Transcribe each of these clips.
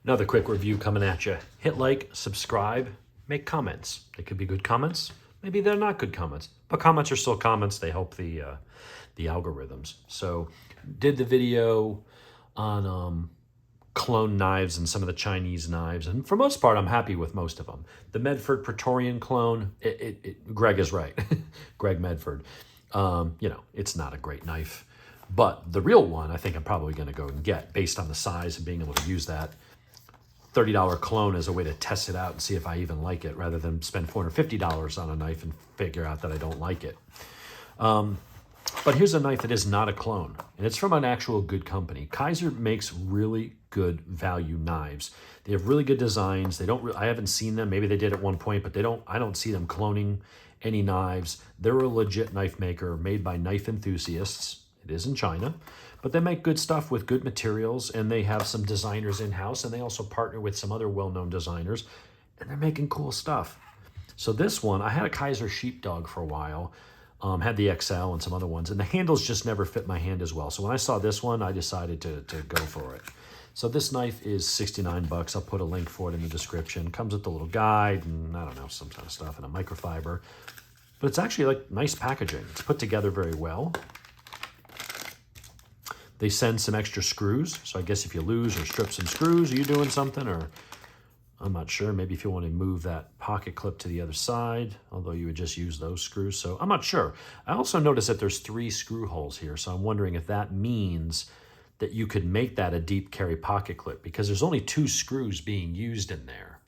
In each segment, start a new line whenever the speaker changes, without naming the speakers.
Another quick review coming at you. Hit like, subscribe, make comments. They could be good comments. Maybe they're not good comments, but comments are still comments. They help the algorithms. So, did the video on clone knives and some of the Chinese knives, and for most part, I'm happy with most of them. The Medford Praetorian clone, Greg is right, Greg Medford. It's not a great knife, but the real one, I think I'm probably going to go and get based on the size and being able to use that $30 clone as a way to test it out and see if I even like it, rather than spend $450 on a knife and figure out that I don't like it. But here's a knife that is not a clone, and it's from an actual good company. Kizer makes really good value knives. They have really good designs. They don't. I haven't seen them. Maybe they did at one point, but they don't. I don't see them cloning any knives. They're a legit knife maker made by knife enthusiasts. It is in China, but they make good stuff with good materials, and they have some designers in-house, and they also partner with some other well-known designers, and they're making cool stuff. So this one, I had a Kizer Sheepdog for a while, had the XL and some other ones, and the handles just never fit my hand as well. So when I saw this one, I decided to go for it. So this knife is 69 bucks. I'll put a link for it in the description. Comes with a little guide and I don't know, some kind of stuff, and a microfiber. But it's actually like nice packaging. It's put together very well. They send some extra screws. So I guess if you lose or strip some screws, are you doing something? Or I'm not sure. Maybe if you want to move that pocket clip to the other side, although you would just use those screws. So I'm not sure. I also noticed that there's 3 screw holes here. So I'm wondering if that means that you could make that a deep carry pocket clip, because there's only 2 screws being used in there.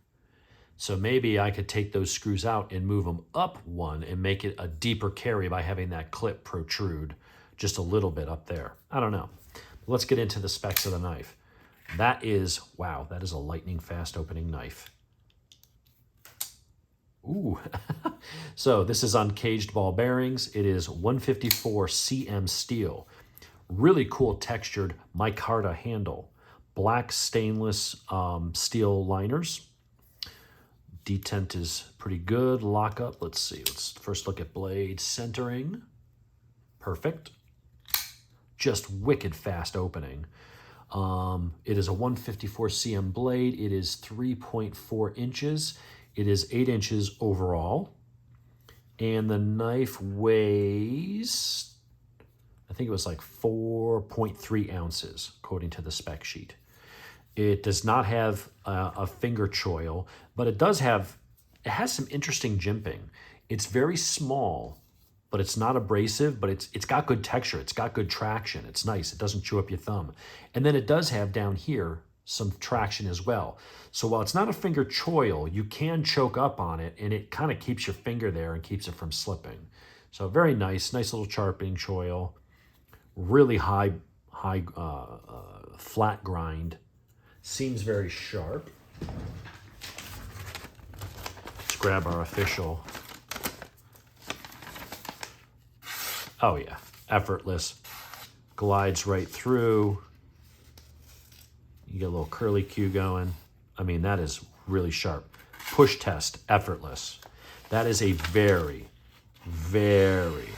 So maybe I could take those screws out and move them up one and make it a deeper carry by having that clip protrude just a little bit up there. I don't know. Let's get into the specs of the knife. That is, wow, that is a lightning fast opening knife. Ooh. So this is on caged ball bearings. It is 154 cm steel. Really cool textured micarta handle. Black stainless steel liners. Detent is pretty good. Lockup, let's see. Let's first look at blade centering. Perfect. Just wicked fast opening. It is a 154 cm blade. It is 3.4 inches. It is 8 inches overall. And the knife weighs, I think it was like 4.3 ounces, according to the spec sheet. It does not have a finger choil, but it has some interesting jimping. It's very small, but it's not abrasive, but it's got good texture. It's got good traction. It's nice. It doesn't chew up your thumb. And then it does have down here some traction as well. So while it's not a finger choil, you can choke up on it, and it kind of keeps your finger there and keeps it from slipping. So very nice little sharpening choil. Really high flat grind. Seems very sharp. Let's grab our official. Oh yeah, effortless. Glides right through. You get a little curly cue going. I mean, that is really sharp. Push test, effortless. That is a very, very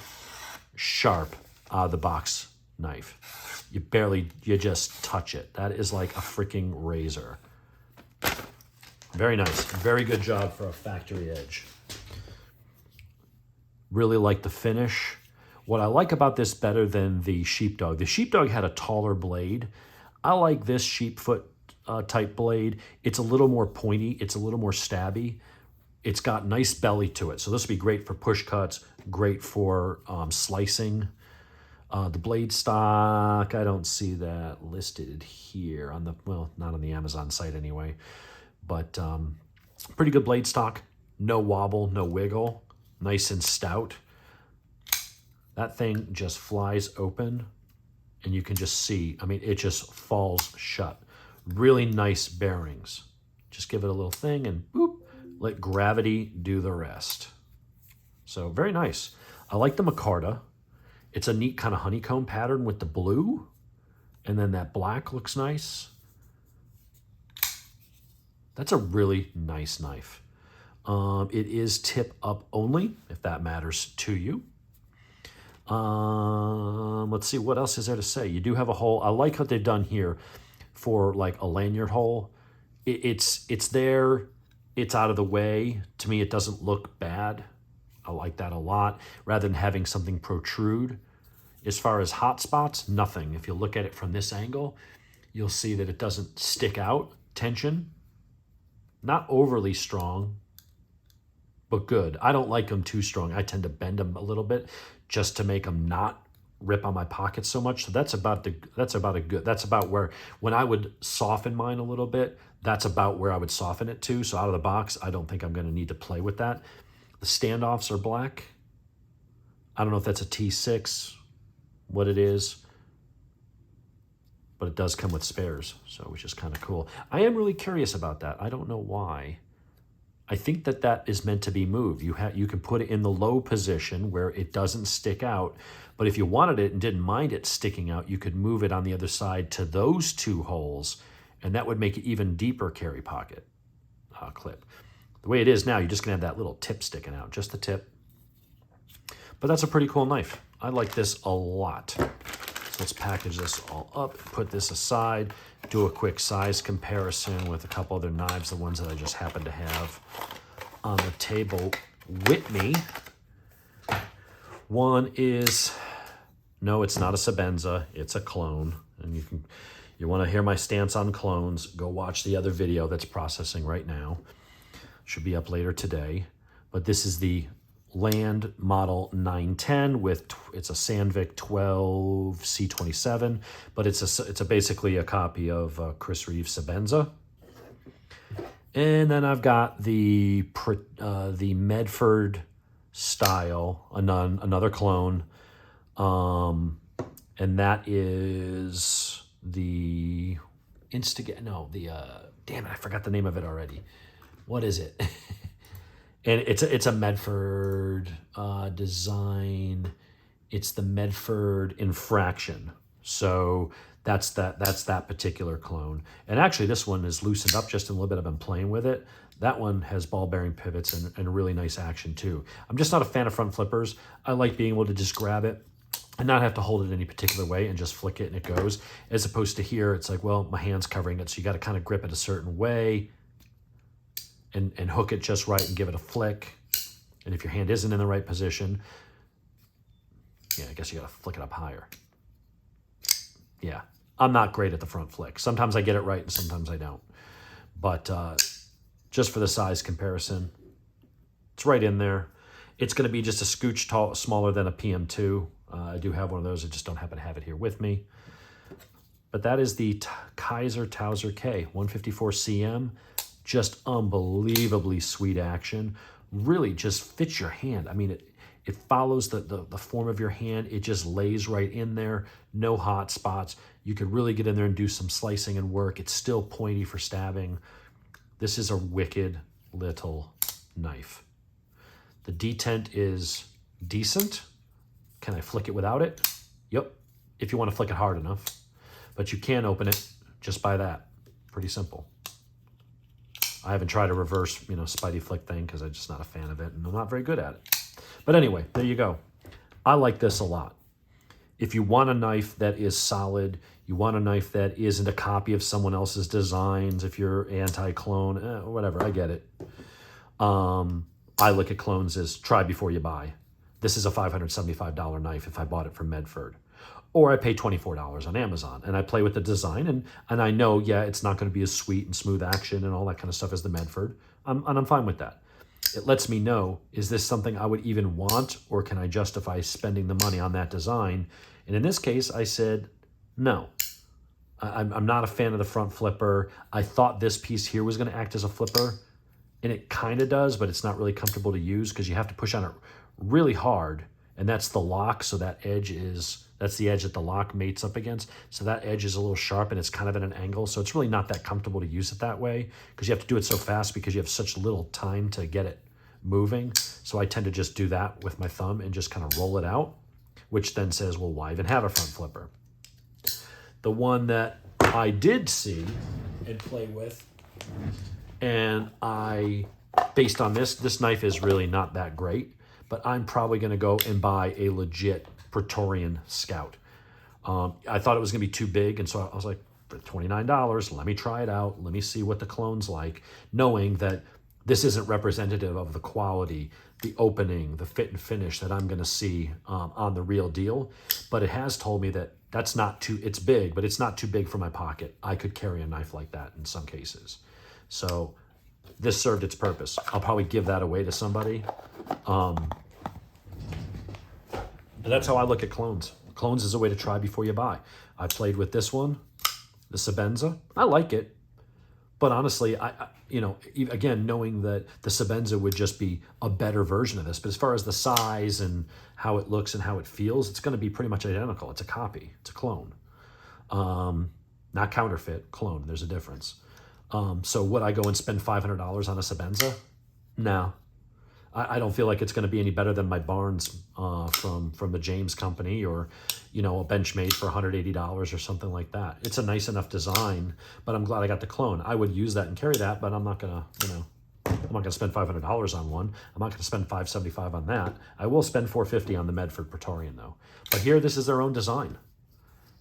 sharp out of the box knife. You just touch it. That is like a freaking razor. Very nice. Very good job for a factory edge. Really like the finish. What I like about this better than the Sheepdog, the Sheepdog had a taller blade. I like this sheepfoot type blade. It's a little more pointy. It's a little more stabby. It's got nice belly to it. So this would be great for push cuts, great for slicing. The blade stock, I don't see that listed here on the, well, not on the Amazon site anyway, but pretty good blade stock. No wobble, no wiggle, nice and stout. That thing just flies open and you can just see, I mean, it just falls shut. Really nice bearings. Just give it a little thing and boop, let gravity do the rest. So very nice. I like the micarta. It's a neat kind of honeycomb pattern with the blue, and then that black looks nice. That's a really nice knife. It is tip up only, if that matters to you. Let's see, what else is there to say? You do have a hole. I like what they've done here for like a lanyard hole. it's there, it's out of the way. To me, it doesn't look bad. I like that a lot, rather than having something protrude. As far as hot spots, nothing. If you look at it from this angle, you'll see that it doesn't stick out. Tension, not overly strong, but good. I don't like them too strong. I tend to bend them a little bit just to make them not rip on my pockets so much. So that's about where, when I would soften mine a little bit, that's about where I would soften it to. So out of the box, I don't think I'm going to need to play with that. The standoffs are black. I don't know if that's a T6, what it is, but it does come with spares, so which is kind of cool. I am really curious about that. I don't know why. I think that is meant to be moved. You can put it in the low position where it doesn't stick out, but if you wanted it and didn't mind it sticking out, you could move it on the other side to those two holes, and that would make it even deeper carry pocket clip. The way it is now, you're just gonna have that little tip sticking out, just the tip. But that's a pretty cool knife. I like this a lot. So let's package this all up, put this aside, do a quick size comparison with a couple other knives, the ones that I just happen to have on the table with me. One is, no, it's not a Sebenza, it's a clone. And you want to hear my stance on clones, go watch the other video that's processing right now. Should be up later today. But this is the Land Model 910 with, it's a Sandvik 12 C27, but it's basically a copy of Chris Reeves Sebenza. And then I've got the Medford style, another clone, and that is the damn it, I forgot the name of it already. What is it? And it's a Medford design. It's the Medford Infraction. So that's that particular clone. And actually, this one is loosened up just a little bit. I've been playing with it. That one has ball bearing pivots and really nice action too. I'm just not a fan of front flippers. I like being able to just grab it and not have to hold it any particular way and just flick it and it goes. As opposed to here, it's like, well, my hand's covering it, so you got to kind of grip it a certain way. And hook it just right and give it a flick. And if your hand isn't in the right position, yeah, I guess you gotta flick it up higher. Yeah, I'm not great at the front flick. Sometimes I get it right and sometimes I don't. But just for the size comparison, it's right in there. It's gonna be just a scooch smaller than a PM2. I do have one of those, I just don't happen to have it here with me. But that is the Kizer Towser K, 154 cm. Just unbelievably sweet action. Really just fits your hand. I mean, it follows the form of your hand. It just lays right in there. No hot spots. You could really get in there and do some slicing and work. It's still pointy for stabbing. This is a wicked little knife. The detent is decent. Can I flick it without it? Yep, if you want to flick it hard enough. But you can open it just by that. Pretty simple. I haven't tried a reverse, spidey flick thing because I'm just not a fan of it and I'm not very good at it. But anyway, there you go. I like this a lot. If you want a knife that is solid, you want a knife that isn't a copy of someone else's designs, if you're anti-clone, whatever, I get it. I look at clones as try before you buy. This is a $575 knife if I bought it from Medford. Or I pay $24 on Amazon and I play with the design and I know, yeah, it's not going to be as sweet and smooth action and all that kind of stuff as the Medford. And I'm fine with that. It lets me know, is this something I would even want or can I justify spending the money on that design? And in this case, I said, no. I'm not a fan of the front flipper. I thought this piece here was going to act as a flipper and it kind of does, but it's not really comfortable to use because you have to push on it really hard. And that's the lock, so that's the edge that the lock mates up against. So that edge is a little sharp and it's kind of at an angle. So it's really not that comfortable to use it that way because you have to do it so fast because you have such little time to get it moving. So I tend to just do that with my thumb and just kind of roll it out, which then says, well, why even have a front flipper? The one that I did see and play with, and based on this knife is really not that great, but I'm probably going to go and buy a legit Praetorian Scout. I thought it was going to be too big, and so I was like, for $29, let me try it out. Let me see what the clone's like, knowing that this isn't representative of the quality, the opening, the fit and finish that I'm going to see on the real deal. But it has told me that that's not too, it's big, but it's not too big for my pocket. I could carry a knife like that in some cases. So this served its purpose. I'll probably give that away to somebody. But that's how I look at clones. Clones is a way to try before you buy. I played with this one, the Sebenza. I like it. But honestly, you know, again, knowing that the Sebenza would just be a better version of this. But as far as the size and how it looks and how it feels, it's going to be pretty much identical. It's a copy. It's a clone. Not counterfeit, clone. There's a difference. So would I go and spend $500 on a Sebenza? No. I don't feel like it's going to be any better than my Barnes from the James Company, or, you know, a Benchmade for $180 or something like that. It's a nice enough design, but I'm glad I got the clone. I would use that and carry that, but I'm not going to, you know, I'm not going to spend $500 on one. I'm not going to spend $575 on that. I will spend $450 on the Medford Praetorian though. But here, this is their own design.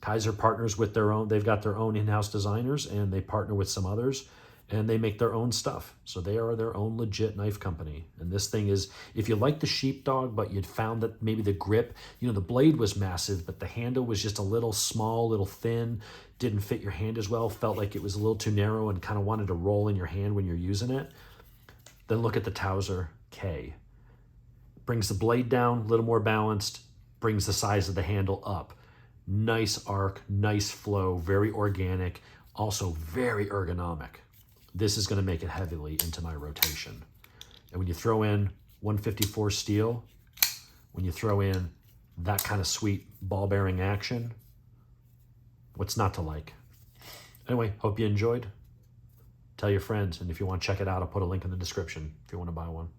Kizer partners with their own, they've got their own in-house designers, and they partner with some others, and they make their own stuff. So they are their own legit knife company. And this thing is, if you like the sheepdog, but you'd found that maybe the grip, you know, the blade was massive, but the handle was just a little small, little thin, didn't fit your hand as well, felt like it was a little too narrow and kind of wanted to roll in your hand when you're using it, then look at the Towser K. Brings the blade down, a little more balanced, brings the size of the handle up. Nice arc, nice flow, very organic, also very ergonomic. This is going to make it heavily into my rotation. And when you throw in 154 steel, when you throw in that kind of sweet ball bearing action, what's not to like? Anyway, hope you enjoyed. Tell your friends, and if you want to check it out, I'll put a link in the description if you want to buy one.